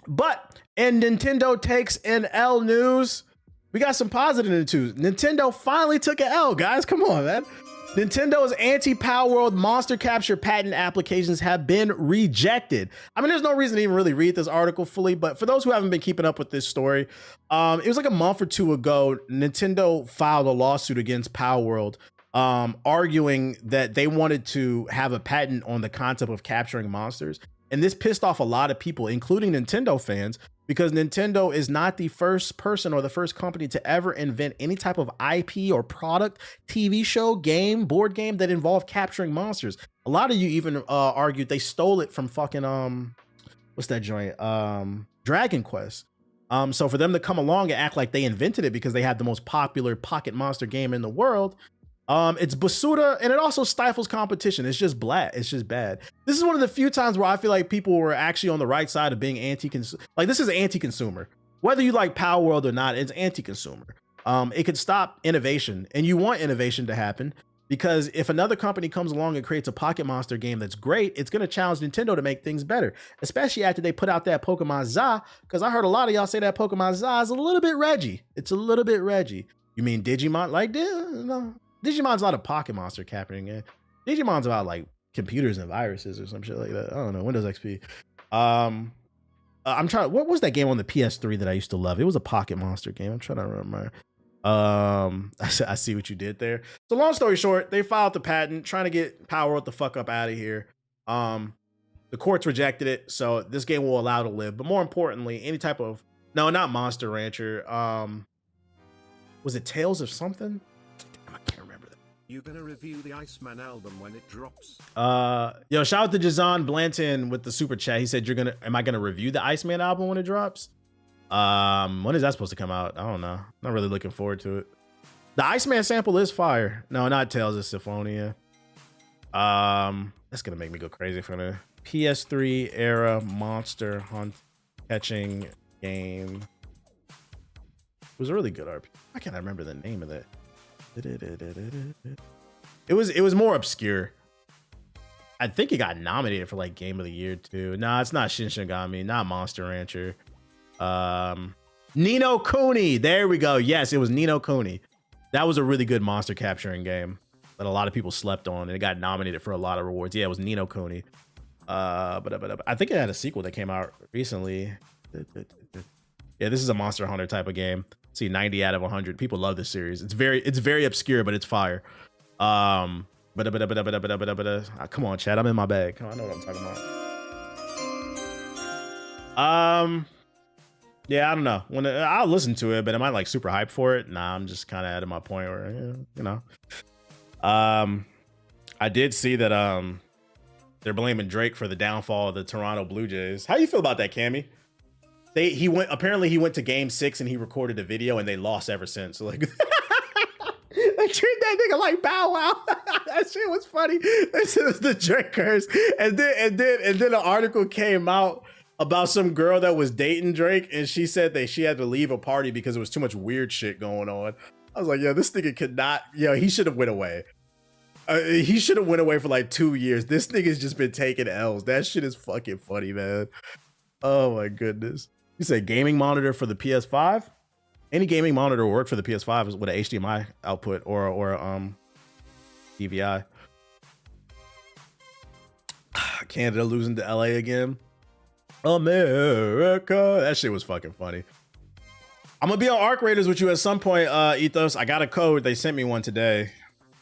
But in Nintendo takes an L news, we got some positive news too. Nintendo finally took an L, guys. Come on, man. Nintendo's anti-Power World monster capture patent applications have been rejected. I mean, there's no reason to even really read this article fully, but for those who haven't been keeping up with this story, it was like a month or two ago, Nintendo filed a lawsuit against Power World, arguing that they wanted to have a patent on the concept of capturing monsters. And this pissed off a lot of people, including Nintendo fans, because Nintendo is not the first person or the first company to ever invent any type of IP or product, TV show, game, board game that involved capturing monsters. A lot of you even argued they stole it from fucking what's that joint? Dragon Quest. So for them to come along and act like they invented it because they had the most popular pocket monster game in the world, it's basura, and it also stifles competition. It's just blat. It's just bad. This is one of the few times where I feel like people were actually on the right side of being anti-consumer. Like, this is anti-consumer. Whether you like Power World or not, it's anti-consumer. It could stop innovation, and you want innovation to happen, because if another company comes along and creates a Pocket Monster game that's great, it's going to challenge Nintendo to make things better, especially after they put out that Pokemon Za, because I heard a lot of y'all say that Pokemon Za is a little bit Reggie. It's a little bit Reggie. You mean Digimon? Like, no. Digimon's not a Pocket Monster capturing it. Digimon's about like computers and viruses or some shit like that. I don't know. Windows XP. I'm trying. What was that game on the PS3 that I used to love? It was a Pocket Monster game. I'm trying to remember. I see what you did there. So long story short, they filed the patent, trying to get Power World the fuck up out of here. The courts rejected it, so this game will allow to live. But more importantly, any type of not Monster Rancher. Was it Tales of something? I can't remember that. You gonna review the Iceman album when it drops? Yo, shout out to Jazan Blanton with the super chat. He said, am I gonna review the Iceman album when it drops? When is that supposed to come out? I don't know. Not really looking forward to it. The Iceman sample is fire. No, not Tales of Symphonia. That's gonna make me go crazy for the PS3 era monster hunt catching game. It was a really good RP. I can't remember the name of that. It was more obscure. I think it got nominated for like Game of the Year too. Nah, it's not Shin Shigami, not Monster Rancher. Ni no Kuni. There we go. Yes, it was Ni no Kuni. That was a really good monster capturing game that a lot of people slept on, and it got nominated for a lot of rewards. Yeah, it was Ni no Kuni. But I think it had a sequel that came out recently. Yeah, this is a Monster Hunter type of game. See, 90 out of 100. People love this series. It's very obscure, but it's fire. Come on, Chad. I'm in my bag. Come on, I know what I'm talking about. Yeah, I don't know. I'll listen to it, but am I like super hyped for it? Nah, I'm just kind of at my point where, you know. I did see that they're blaming Drake for the downfall of the Toronto Blue Jays. How you feel about that, Cammy? Apparently he went to game 6 and he recorded a video and they lost ever since. So like they treat that nigga like Bow Wow. That shit was funny. This is the Drake curse. And then an article came out about some girl that was dating Drake, and she said that she had to leave a party because there was too much weird shit going on. I was like, yo, this nigga could not, he should have went away. He should have went away for like 2 years. This nigga's just been taking L's. That shit is fucking funny, man. Oh my goodness. You said gaming monitor for the PS5? Any gaming monitor will work for the PS5 with an HDMI output or DVI. Canada losing to LA again. America. That shit was fucking funny. I'm gonna be on Arc Raiders with you at some point, Ethos. I got a code. They sent me one today.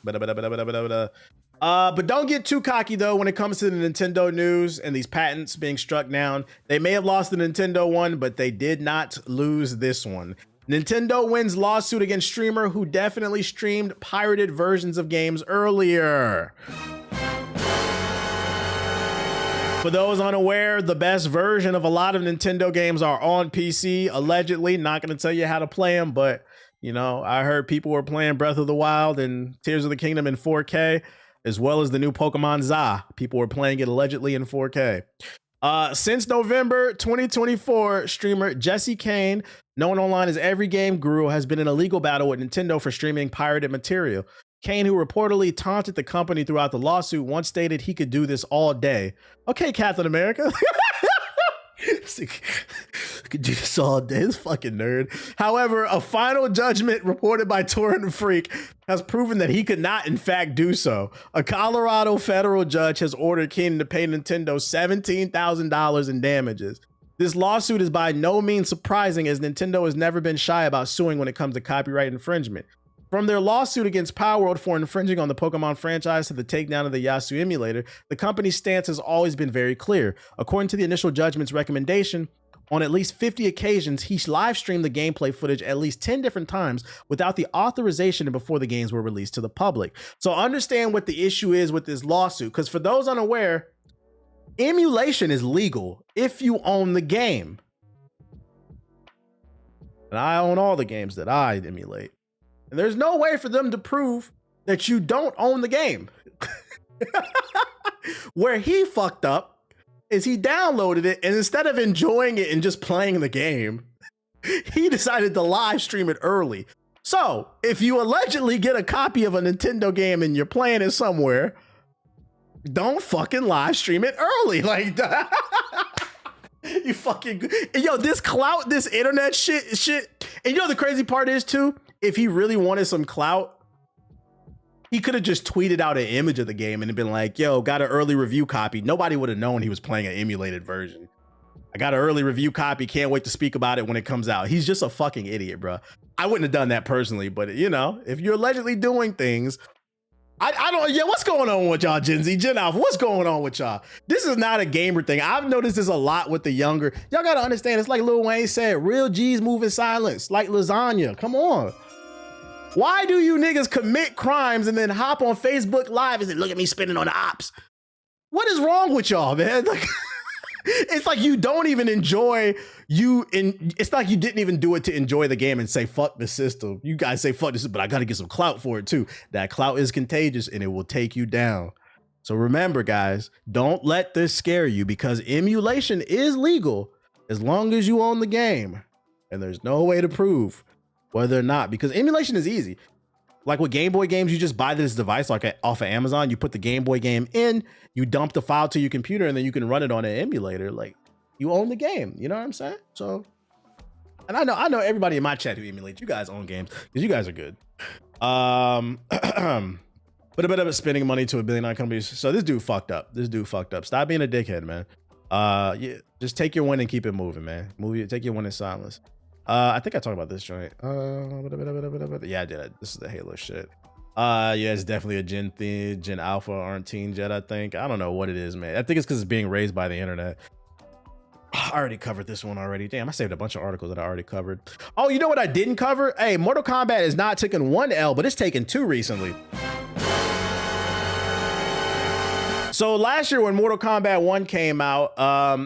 But don't get too cocky though when it comes to the Nintendo news and these patents being struck down. They may have lost the Nintendo one, but they did not lose this one. Nintendo wins lawsuit against streamer who definitely streamed pirated versions of games earlier. For those unaware, the best version of a lot of Nintendo games are on PC, allegedly. Not going to tell you how to play them, but I heard people were playing Breath of the Wild and Tears of the Kingdom in 4K, as well as the new Pokemon Za. People were playing it allegedly in 4K. Since November 2024, streamer Jesse Kane, known online as Every Game Guru, has been in a legal battle with Nintendo for streaming pirated material. Kane, who reportedly taunted the company throughout the lawsuit, once stated he could do this all day. Okay, Captain America. could do this all day. This fucking nerd. However, a final judgment reported by Torrent Freak has proven that he could not, in fact, do so. A Colorado federal judge has ordered Keenan to pay Nintendo $17,000 in damages. This lawsuit is by no means surprising, as Nintendo has never been shy about suing when it comes to copyright infringement. From their lawsuit against Power World for infringing on the Pokemon franchise to the takedown of the Yasuo emulator, the company's stance has always been very clear. According to the initial judgment's recommendation, on at least 50 occasions, he live streamed the gameplay footage at least 10 different times without the authorization and before the games were released to the public. So understand what the issue is with this lawsuit, because for those unaware, emulation is legal if you own the game. And I own all the games that I emulate. And there's no way for them to prove that you don't own the game. Where he fucked up is he downloaded it, and instead of enjoying it and just playing the game, he decided to live stream it early. So if you allegedly get a copy of a Nintendo game and you're playing it somewhere, don't fucking live stream it early. Like, you fucking, yo, this clout, this internet shit. And you know, the crazy part is too, if he really wanted some clout, he could have just tweeted out an image of the game and been like, yo, got an early review copy. Nobody would have known he was playing an emulated version. I got an early review copy. Can't wait to speak about it when it comes out. He's just a fucking idiot, bro. I wouldn't have done that personally, but you know, if you're allegedly doing things, I don't, yeah, what's going on with y'all, Gen Z, Gen Alpha? What's going on with y'all? This is not a gamer thing. I've noticed this a lot with the younger. Y'all got to understand, it's like Lil Wayne said, real G's move in silence, like lasagna. Come on. Why do you niggas commit crimes and then hop on Facebook Live and say, look at me spinning on the ops? What is wrong with y'all, man? Like, it's like you don't even enjoy it's like you didn't even do it to enjoy the game and say, fuck the system. You guys say, fuck this, but I got to get some clout for it too. That clout is contagious and it will take you down. So remember, guys, don't let this scare you, because emulation is legal as long as you own the game. And there's no way to prove whether or not, because emulation is easy. Like with Game Boy games, you just buy this device like off of Amazon, you put the Game Boy game in, you dump the file to your computer, and then you can run it on an emulator. Like, you own the game, you know what I'm saying? So, and I know everybody in my chat who emulates, you guys own games because you guys are good. But a bit of it spending money to $1 billion companies. So this dude fucked up. Stop being a dickhead, man. Yeah, just take your win and keep it moving, man. Take your win in silence. I think I talked about this joint. Yeah, I did. This is the Halo shit. Yeah, it's definitely a Gen Alpha or Teen Jet, I think. I don't know what it is, man. I think it's because it's being raised by the internet. I already covered this one already. Damn, I saved a bunch of articles that I already covered. Oh, you know what I didn't cover? Hey, Mortal Kombat is not taking 1 L, but it's taken 2 recently. So last year when Mortal Kombat 1 came out,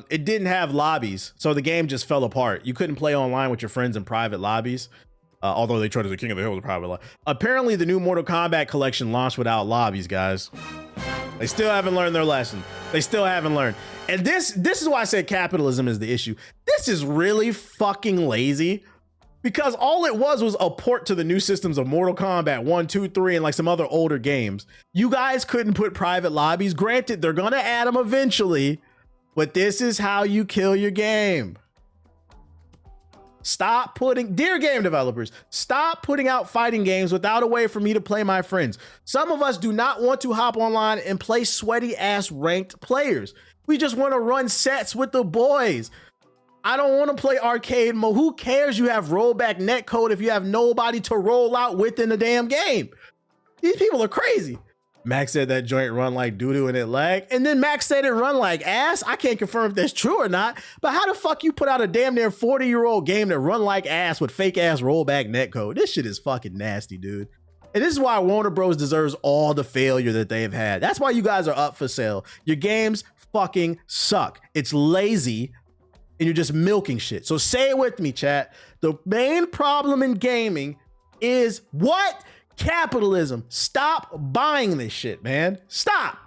it didn't have lobbies. So the game just fell apart. You couldn't play online with your friends in private lobbies. Although they tried to the King of the Hill with a private lobby. Apparently the new Mortal Kombat collection launched without lobbies, guys. They still haven't learned their lesson. They still haven't learned. And this is why I said capitalism is the issue. This is really fucking lazy, because all it was a port to the new systems of Mortal Kombat 1, 2, 3, and like some other older games. You guys couldn't put private lobbies. Granted, they're gonna add them eventually, but this is how you kill your game. Stop putting, dear game developers, stop putting out fighting games without a way for me to play my friends. Some of us do not want to hop online and play sweaty ass ranked players. We just want to run sets with the boys. I don't want to play arcade mode. Who cares you have rollback netcode if you have nobody to roll out within the damn game? These people are crazy. Max said that joint run like doo-doo and it lagged. And then Max said it run like ass. I can't confirm if that's true or not, but how the fuck you put out a damn near 40-year-old game that run like ass with fake ass rollback netcode? This shit is fucking nasty, dude. And this is why Warner Bros. Deserves all the failure that they've had. That's why you guys are up for sale. Your games fucking suck. It's lazy and you're just milking shit. So say it with me, chat. The main problem in gaming is what? Capitalism. Stop buying this shit, man. Stop.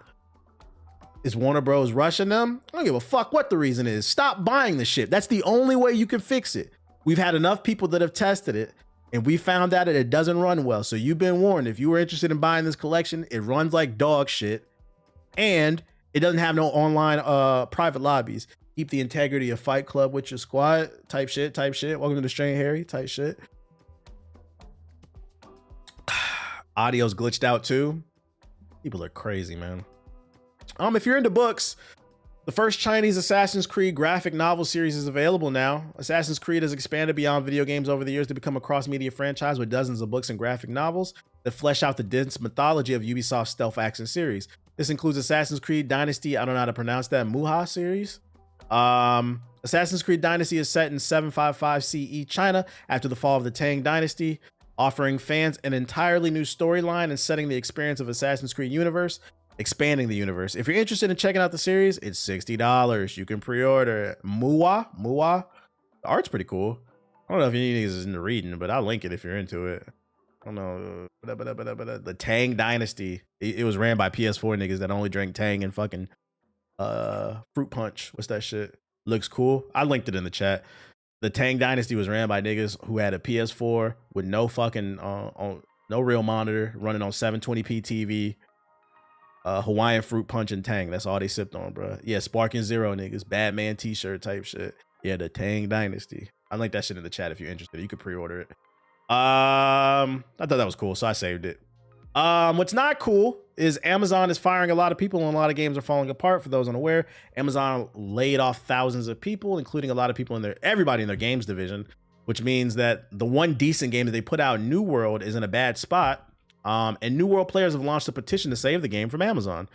Is Warner Bros. Rushing them? I don't give a fuck what the reason is. Stop buying the shit. That's the only way you can fix it. We've had enough people that have tested it, and we found out that it doesn't run well. So you've been warned. If you were interested in buying this collection, it runs like dog shit, and it doesn't have no online private lobbies. Keep the integrity of Fight Club with your squad. Type shit. Welcome to the Strain Harry. Type shit. Audio's glitched out too. People are crazy, man. If you're into books, the first Chinese Assassin's Creed graphic novel series is available now. Assassin's Creed has expanded beyond video games over the years to become a cross-media franchise with dozens of books and graphic novels that flesh out the dense mythology of Ubisoft's stealth action series. This includes Assassin's Creed Dynasty, I don't know how to pronounce that, Muha series. Assassin's Creed Dynasty is set in 755 CE China after the fall of the Tang Dynasty, offering fans an entirely new storyline and setting the experience of Assassin's Creed universe, expanding the universe. If you're interested in checking out the series, it's $60. You can pre-order it. Muwa. The art's pretty cool. I don't know if any niggas is into reading, but I'll link it if you're into it. I don't know. The Tang Dynasty. It was ran by PS4 niggas that only drank Tang and fucking fruit punch. What's that shit? Looks cool. I linked it in the chat. The Tang Dynasty was ran by niggas who had a PS4 with no fucking no real monitor, running on 720p TV. Hawaiian fruit punch and Tang. That's all they sipped on, bro. Yeah, Sparking Zero niggas, Batman t-shirt type shit. Yeah, the Tang Dynasty. I linked that shit in the chat if you're interested. You could pre-order it. I thought that was cool, so I saved it. What's not cool is Amazon is firing a lot of people and a lot of games are falling apart. For those unaware, Amazon laid off thousands of people, including a lot of people in everybody in their games division, which means that the one decent game that they put out, New World, is in a bad spot. And New World players have launched a petition to save the game from Amazon.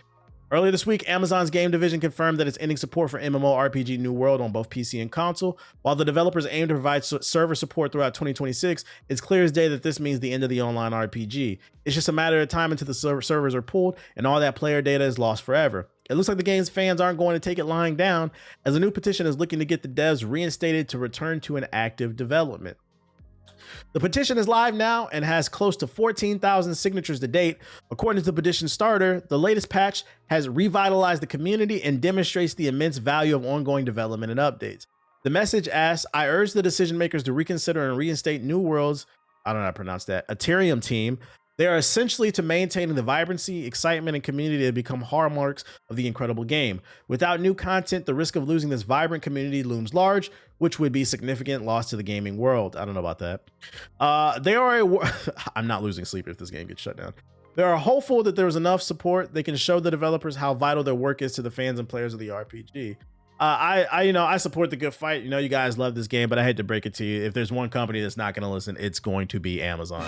Earlier this week, Amazon's game division confirmed that it's ending support for MMORPG New World on both PC and console. While the developers aim to provide server support throughout 2026, it's clear as day that this means the end of the online RPG. It's just a matter of time until the servers are pulled and all that player data is lost forever. It looks like the game's fans aren't going to take it lying down, as a new petition is looking to get the devs reinstated to return to an active development. The petition is live now and has close to 14,000 signatures to date. According to the petition starter, the latest patch has revitalized the community and demonstrates the immense value of ongoing development and updates. The message asks, I urge the decision makers to reconsider and reinstate New World's, I don't know how to pronounce that, Ethereum team. They are essentially to maintaining the vibrancy, excitement, and community that become hallmarks of the incredible game. Without new content, the risk of losing this vibrant community looms large, which would be significant loss to the gaming world. I don't know about that. I'm not losing sleep if this game gets shut down. They are hopeful that there's enough support they can show the developers how vital their work is to the fans and players of the RPG. I support the good fight. You know, you guys love this game, but I hate to break it to you. If there's one company that's not going to listen, it's going to be Amazon.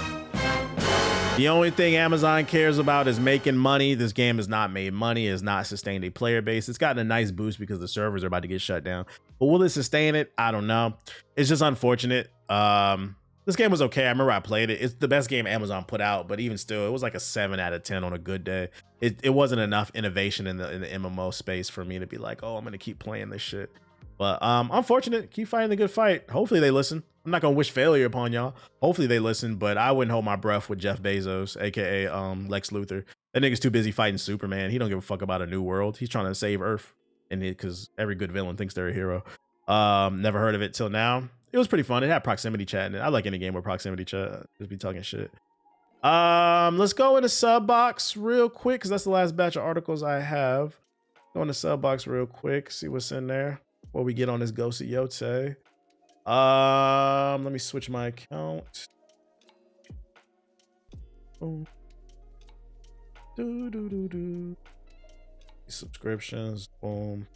The only thing Amazon cares about is making money. This game has not made money. It has not sustained a player base. It's gotten a nice boost because the servers are about to get shut down. But will it sustain it? I don't know. It's just unfortunate. This game was okay. I remember I played it. It's the best game Amazon put out, but even still, it was like a 7 out of 10 on a good day. It wasn't enough innovation in the MMO space for me to be like, oh, I'm gonna keep playing this shit. But unfortunate. Keep fighting the good fight. Hopefully they listen. I'm not gonna wish failure upon y'all. Hopefully they listen, but I wouldn't hold my breath with Jeff Bezos, aka Lex Luthor. That nigga's too busy fighting Superman. He don't give a fuck about a new world. He's trying to save Earth, and because every good villain thinks they're a hero. Never heard of it till now. It was pretty fun. It had proximity chat in it. I like any game with proximity chat. Just be talking shit. Let's go into sub box real quick because that's the last batch of articles I have. Go into sub box real quick. See what's in there. Before we get on this Ghost of Yote. Let me switch my account. Boom. Subscriptions. Boom.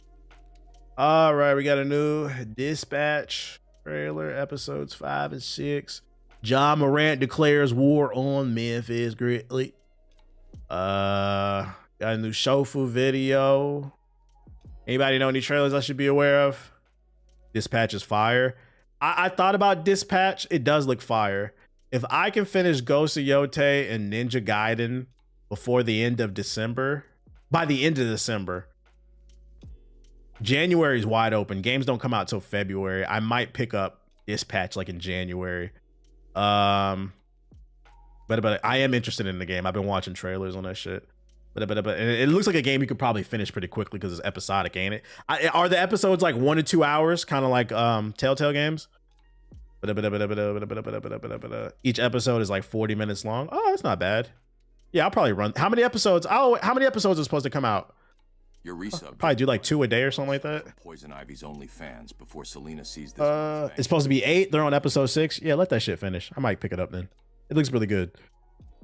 All right, we got a new Dispatch trailer, episodes 5 and 6. John Morant declares war on Memphis Grizzlies. Got a new Shofu video. Anybody know any trailers I should be aware of? Dispatch is fire. I thought about Dispatch. It does look fire. If I can finish Ghost of Yote and Ninja Gaiden before the end of December, by the end of December, January is wide open. Games don't come out till February. I might pick up Dispatch like in January. But I am interested in the game. I've been watching trailers on that shit. But it looks like a game you could probably finish pretty quickly because it's episodic, ain't it? Are the episodes like 1 to 2 hours, kind of like Telltale games? Each episode is like 40 minutes long. Oh, that's not bad. Yeah, I'll probably run. How many episodes? How many episodes are supposed to come out? Your resub. Probably do like 2 a day or something like that. Poison Ivy's only fans before Selena sees this. It's supposed to be 8. They're on episode 6. Yeah, let that shit finish. I might pick it up then. It looks really good.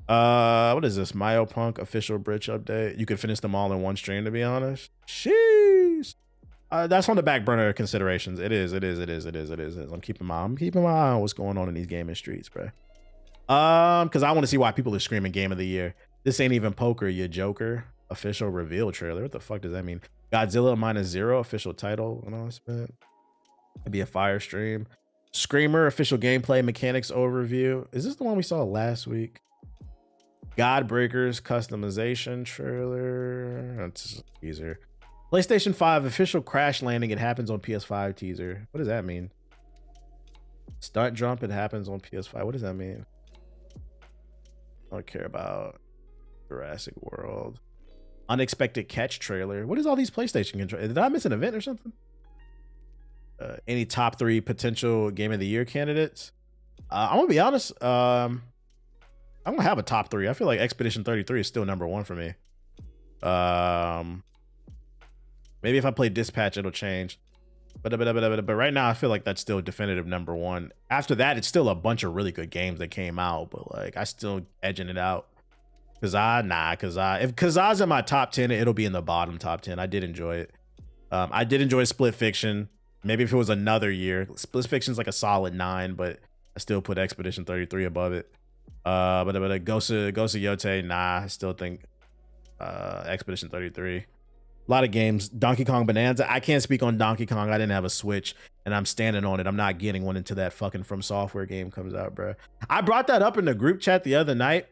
What is this? Myopunk official bridge update. You could finish them all in one stream, to be honest. Sheesh. That's on the back burner considerations. It is. I'm keeping my eye on what's going on in these gaming streets, bro. Because I want to see why people are screaming game of the year. This ain't even poker, you joker. Official reveal trailer. What the fuck does that mean? Godzilla -0 official title announcement. It'd be a fire stream. Screamer official gameplay mechanics overview. Is this the one we saw last week? Godbreakers customization trailer. That's teaser. PlayStation 5 official crash landing. It happens on PS5 teaser. What does that mean? Stunt jump. It happens on PS5. What does that mean? I don't care about Jurassic World. Unexpected catch trailer. What is all these PlayStation controllers? Did I miss an event or something? Any top 3 potential game of the year candidates? I'm gonna be honest. I don't have a top 3. I feel like Expedition 33 is still #1 for me. Maybe if I play Dispatch, it'll change. But right now, I feel like that's still definitive #1. After that, it's still a bunch of really good games that came out, but like I still edging it out. If Kazaa's in my top 10, it'll be in the bottom top 10. I did enjoy it. I did enjoy Split Fiction. Maybe if it was another year, Split Fiction's like a solid 9, but I still put Expedition 33 above it. But Ghost of Yote, nah, I still think Expedition 33. A lot of games. Donkey Kong Bonanza. I can't speak on Donkey Kong. I didn't have a Switch, and I'm standing on it. I'm not getting one until that fucking From Software game comes out, bro. I brought that up in the group chat the other night.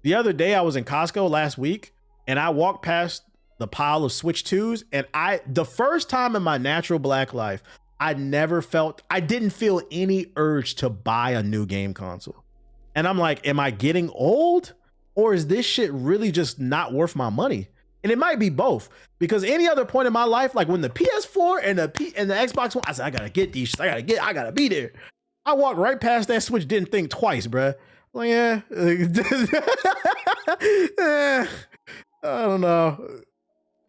The other day, I was in Costco last week, and I walked past the pile of Switch 2s, and the first time in my natural black life, I didn't feel any urge to buy a new game console. And I'm like, am I getting old? Or is this shit really just not worth my money? And it might be both, because any other point in my life, like when the PS4 and the Xbox One, I said, I gotta get these, I gotta be there. I walked right past that Switch, didn't think twice, bruh. Well, yeah. I don't know.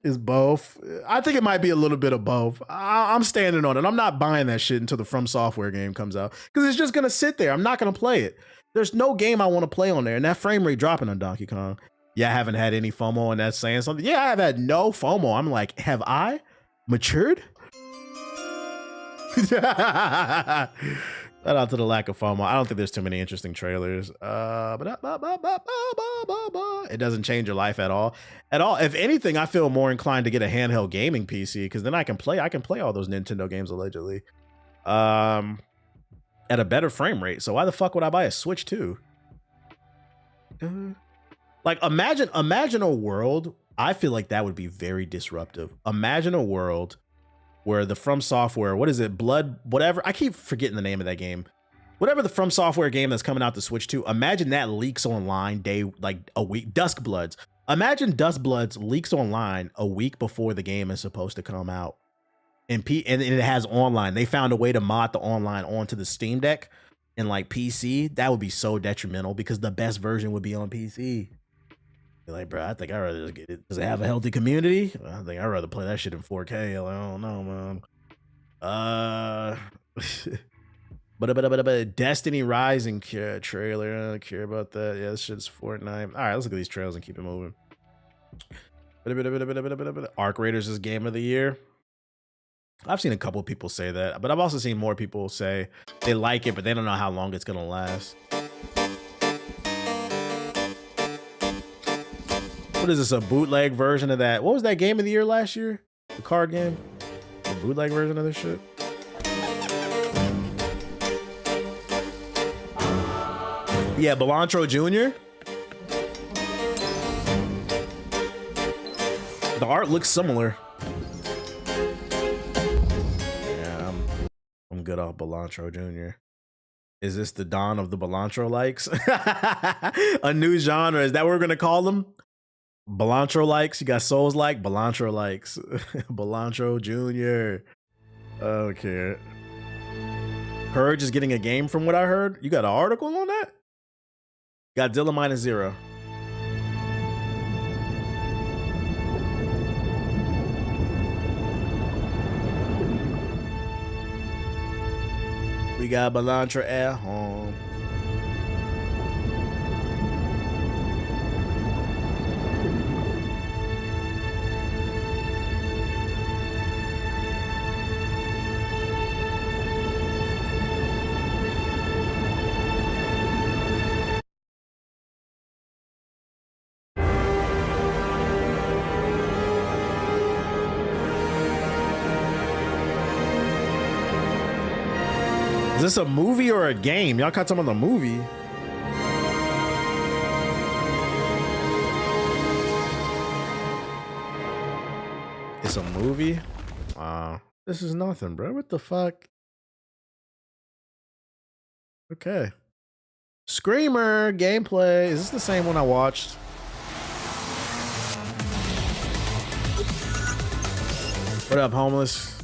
It's both. I think it might be a little bit of both. I'm standing on it. I'm not buying that shit until the From Software game comes out, because it's just going to sit there. I'm not going to play it. There's no game I want to play on there. And that frame rate dropping on Donkey Kong. Yeah, I haven't had any FOMO, and that's saying something. Yeah, I've had no FOMO. I'm like, have I matured? Shout out to the lack of FOMO. I don't think there's too many interesting trailers. But it doesn't change your life at all. If anything, I feel more inclined to get a handheld gaming PC, because then I can play all those Nintendo games allegedly. At a better frame rate. So why the fuck would I buy a Switch 2? Like imagine a world. I feel like that would be very disruptive. Imagine a world where the From Software, what is it? Blood, whatever. I keep forgetting the name of that game. Whatever the From Software game that's coming out to Switch 2, imagine that leaks online a week. Dusk Bloods. Imagine Dusk Bloods leaks online a week before the game is supposed to come out. And it has online. They found a way to mod the online onto the Steam Deck and like PC. That would be so detrimental, because the best version would be on PC. You're like, bro, I think I'd rather just get it. Does it have a healthy community? I think I'd rather play that shit in 4K. Like, I don't know, man. But Destiny Rising trailer. I don't care about that. Yeah, this shit's Fortnite. All right, let's look at these trailers and keep it moving. Arc Raiders is game of the year. I've seen a couple people say that, but I've also seen more people say they like it, but they don't know how long it's gonna last. What is this, a bootleg version of that? What was that game of the year last year? The card game? The bootleg version of this shit? Yeah, Belantro Jr. The art looks similar. Yeah, I'm good off Belantro Jr. Is this the dawn of the Belantro likes? A new genre. Is that what we're gonna call them? Belantro likes. You got Souls like, Belantro likes. Belantro Jr. Okay. Purge is getting a game from what I heard. You got an article on that? Godzilla -0. We got Balantra at home. Is this a movie or a game? Y'all caught some on the movie. It's a movie? Wow. This is nothing, bro. What the fuck? Okay. Screamer gameplay. Is this the same one I watched? What up, homeless?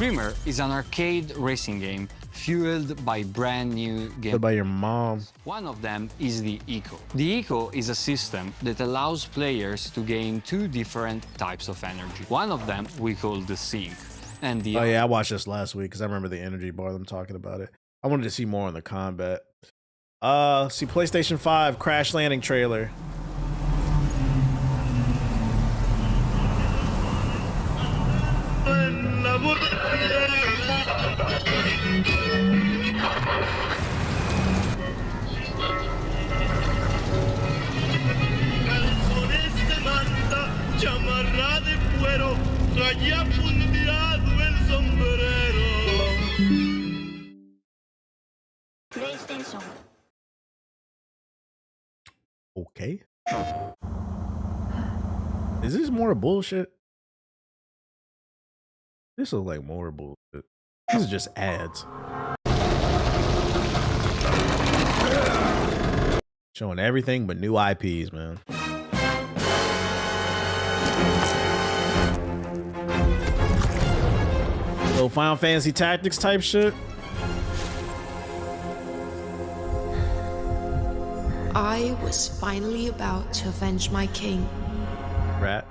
Screamer is an arcade racing game fueled by brand new games. What about your mom? One of them is the Eco. The Eco is a system that allows players to gain two different types of energy. One of them we call the Sync. And the Oh yeah, I watched this last week because I remember the energy bar them talking about it. I wanted to see more on the combat. See PlayStation 5 Crash Landing trailer. PlayStation. Okay. Is this more bullshit? This looks like more bullshit. This is just ads. Showing everything but new IPs, man. Little Final Fantasy Tactics type shit. I was finally about to avenge my king. Rat.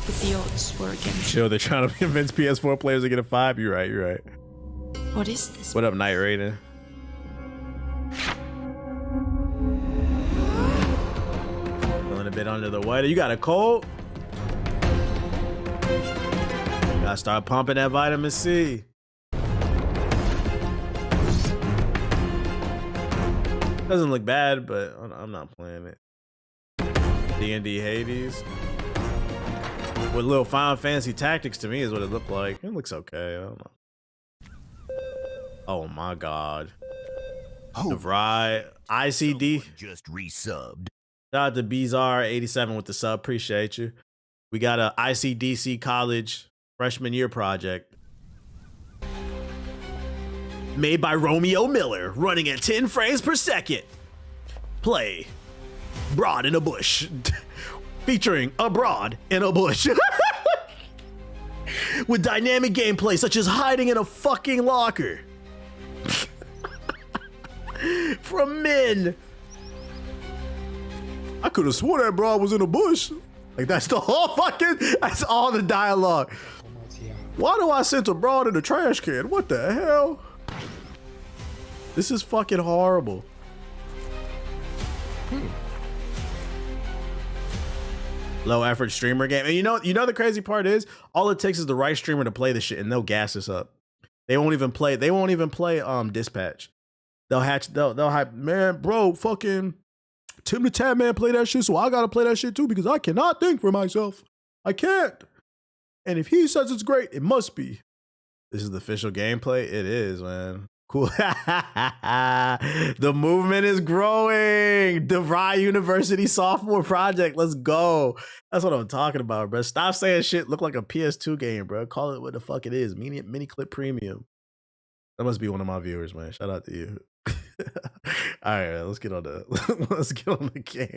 But the odds were against me. Chill, they're trying to convince PS4 players to get a 5. You're right, you're right. What is this? What up, Night Raiden? Feeling a bit under the weather. You got a cold? Gotta start pumping that vitamin C. Doesn't look bad, but I'm not playing it. D&D Hades. With little Final Fantasy Tactics to me is what it looked like. It looks okay. I don't know. Oh my god. DeVry, ICD. Just resubbed. Shout out to Bizarre87 with the sub. Appreciate you. We got a ICDC college freshman year project. Made by Romeo Miller, running at 10 frames per second. Play Broad in a Bush. Featuring a broad in a bush. With dynamic gameplay such as hiding in a fucking locker. From men. I could have swore that broad was in a bush. Like that's the whole fucking, that's all the dialogue. Why do I send a broad in a trash can? What the hell? This is fucking horrible. Low effort streamer game. And you know the crazy part is all it takes is the right streamer to play this shit and they'll gas us up. They won't even play Dispatch. They'll hype, man, bro, fucking Tim the Tab Man play that shit, so I gotta play that shit too because I cannot think for myself. I can't. And if he says it's great, it must be. This is the official gameplay. It is, man. Cool. The movement is growing. DeVry University sophomore project. Let's go. That's what I'm talking about, bro. Stop saying shit look like a PS2 game, bro. Call it what the fuck it is. Mini Clip Premium. That must be one of my viewers, man. Shout out to you. All right, let's get on the game.